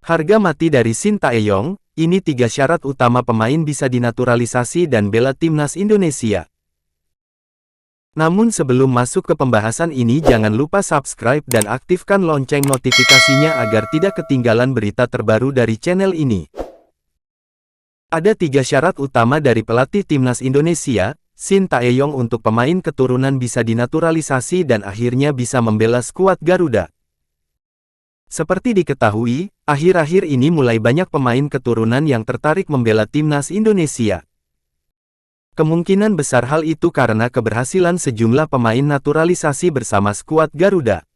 Harga mati dari Shin Tae-yong, ini 3 syarat utama pemain bisa dinaturalisasi dan bela timnas Indonesia. Namun sebelum masuk ke pembahasan ini jangan lupa subscribe dan aktifkan lonceng notifikasinya agar tidak ketinggalan berita terbaru dari channel ini. Ada 3 syarat utama dari pelatih timnas Indonesia, Shin Tae-yong untuk pemain keturunan bisa dinaturalisasi dan akhirnya bisa membela skuad Garuda. Seperti diketahui, akhir-akhir ini mulai banyak pemain keturunan yang tertarik membela timnas Indonesia. Kemungkinan besar hal itu karena keberhasilan sejumlah pemain naturalisasi bersama skuad Garuda.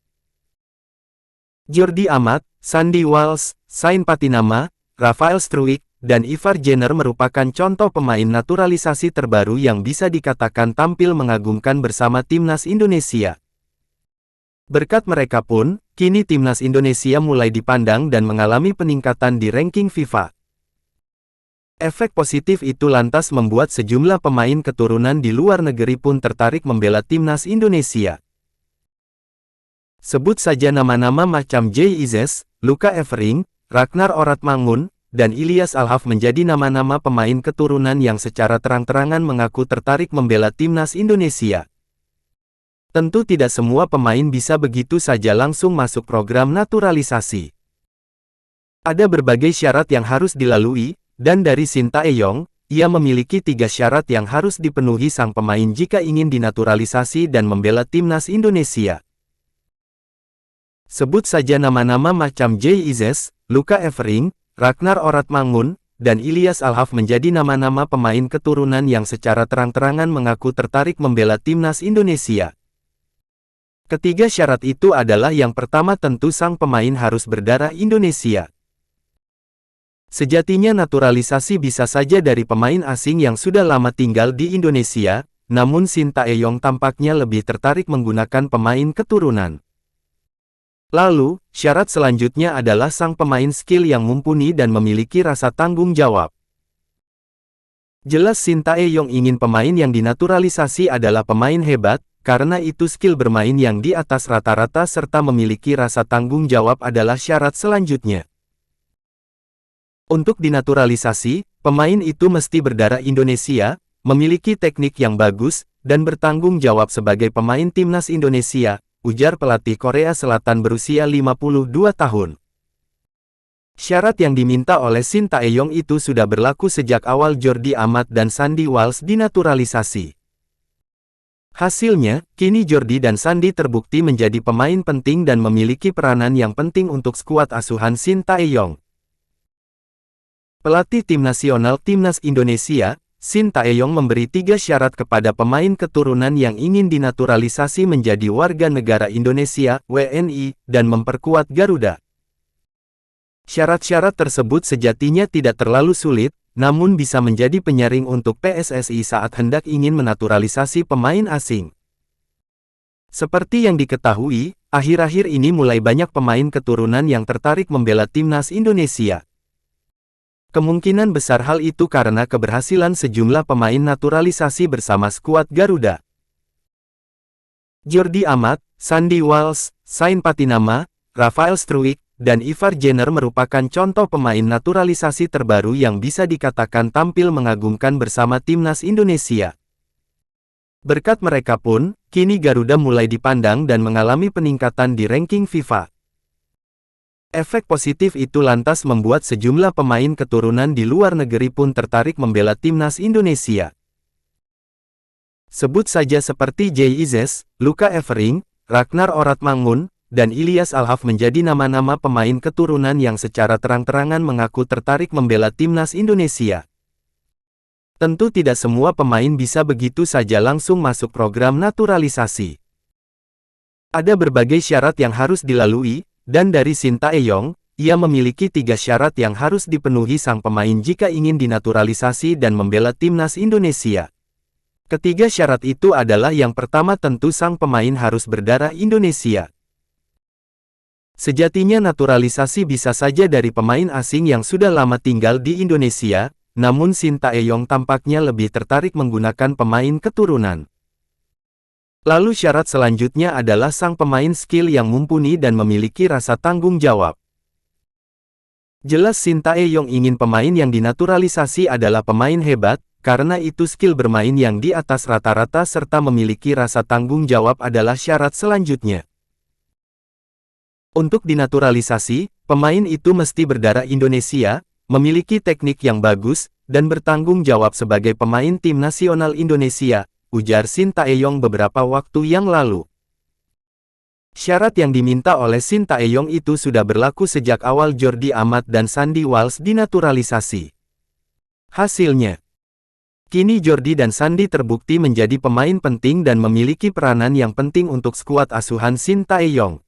Jordi Amat, Sandy Walsh, Sain Patinama, Rafael Struijk, dan Ivar Jenner merupakan contoh pemain naturalisasi terbaru yang bisa dikatakan tampil mengagumkan bersama timnas Indonesia. Berkat mereka pun, kini timnas Indonesia mulai dipandang dan mengalami peningkatan di ranking FIFA. Efek positif itu lantas membuat sejumlah pemain keturunan di luar negeri pun tertarik membela timnas Indonesia. Sebut saja nama-nama macam Jay Ises, Luka Evering, Ragnar Oratmangun, dan Ilyas Alhaf menjadi nama-nama pemain keturunan yang secara terang-terangan mengaku tertarik membela timnas Indonesia. Tentu tidak semua pemain bisa begitu saja langsung masuk program naturalisasi. Ada berbagai syarat yang harus dilalui, dan dari Shin Tae-yong, ia memiliki 3 syarat yang harus dipenuhi sang pemain jika ingin dinaturalisasi dan membela timnas Indonesia. Sebut saja nama-nama macam Jay Ises, Luka Evering, Ragnar Oratmangun, dan Ilyas Alhaf menjadi nama-nama pemain keturunan yang secara terang-terangan mengaku tertarik membela timnas Indonesia. Ketiga syarat itu adalah yang pertama tentu sang pemain harus berdarah Indonesia. Sejatinya naturalisasi bisa saja dari pemain asing yang sudah lama tinggal di Indonesia, namun Shin Tae-yong tampaknya lebih tertarik menggunakan pemain keturunan. Lalu, syarat selanjutnya adalah sang pemain skill yang mumpuni dan memiliki rasa tanggung jawab. Jelas Shin Tae-yong ingin pemain yang dinaturalisasi adalah pemain hebat, karena itu skill bermain yang di atas rata-rata serta memiliki rasa tanggung jawab adalah syarat selanjutnya. Untuk dinaturalisasi, pemain itu mesti berdarah Indonesia, memiliki teknik yang bagus, dan bertanggung jawab sebagai pemain timnas Indonesia, ujar pelatih Korea Selatan berusia 52 tahun. Syarat yang diminta oleh Shin Tae-yong itu sudah berlaku sejak awal Jordi Amat dan Sandy Walsh dinaturalisasi. Hasilnya, kini Jordi dan Sandy terbukti menjadi pemain penting dan memiliki peranan yang penting untuk skuad asuhan Shin Tae-yong. Pelatih tim nasional timnas Indonesia, Shin Tae-yong memberi 3 syarat kepada pemain keturunan yang ingin dinaturalisasi menjadi warga negara Indonesia, WNI, dan memperkuat Garuda. Syarat-syarat tersebut sejatinya tidak terlalu sulit, namun bisa menjadi penyaring untuk PSSI saat hendak ingin menaturalisasi pemain asing. Seperti yang diketahui, akhir-akhir ini mulai banyak pemain keturunan yang tertarik membela timnas Indonesia. Kemungkinan besar hal itu karena keberhasilan sejumlah pemain naturalisasi bersama skuad Garuda. Jordi Amat, Sandy Walsh, Sain Patinama, Rafael Struijk, dan Ivar Jenner merupakan contoh pemain naturalisasi terbaru yang bisa dikatakan tampil mengagumkan bersama timnas Indonesia. Berkat mereka pun, kini Garuda mulai dipandang dan mengalami peningkatan di ranking FIFA. Efek positif itu lantas membuat sejumlah pemain keturunan di luar negeri pun tertarik membela timnas Indonesia. Sebut saja seperti Jay Ises, Luka Evering, Ragnar Oratmangun, dan Ilyas Alhaf menjadi nama-nama pemain keturunan yang secara terang-terangan mengaku tertarik membela timnas Indonesia. Tentu tidak semua pemain bisa begitu saja langsung masuk program naturalisasi. Ada berbagai syarat yang harus dilalui, dan dari Shin Tae-yong, ia memiliki 3 syarat yang harus dipenuhi sang pemain jika ingin dinaturalisasi dan membela timnas Indonesia. Ketiga syarat itu adalah yang pertama tentu sang pemain harus berdarah Indonesia. Sejatinya naturalisasi bisa saja dari pemain asing yang sudah lama tinggal di Indonesia, namun Shin Tae-yong tampaknya lebih tertarik menggunakan pemain keturunan. Lalu syarat selanjutnya adalah sang pemain skill yang mumpuni dan memiliki rasa tanggung jawab. Jelas Shin Tae-yong ingin pemain yang dinaturalisasi adalah pemain hebat, karena itu skill bermain yang di atas rata-rata serta memiliki rasa tanggung jawab adalah syarat selanjutnya. Untuk dinaturalisasi, pemain itu mesti berdarah Indonesia, memiliki teknik yang bagus, dan bertanggung jawab sebagai pemain tim nasional Indonesia, ujar Shin Tae-yong beberapa waktu yang lalu. Syarat yang diminta oleh Shin Tae-yong itu sudah berlaku sejak awal Jordi Amat dan Sandy Walsh dinaturalisasi. Hasilnya, kini Jordi dan Sandy terbukti menjadi pemain penting dan memiliki peranan yang penting untuk skuad asuhan Shin Tae-yong.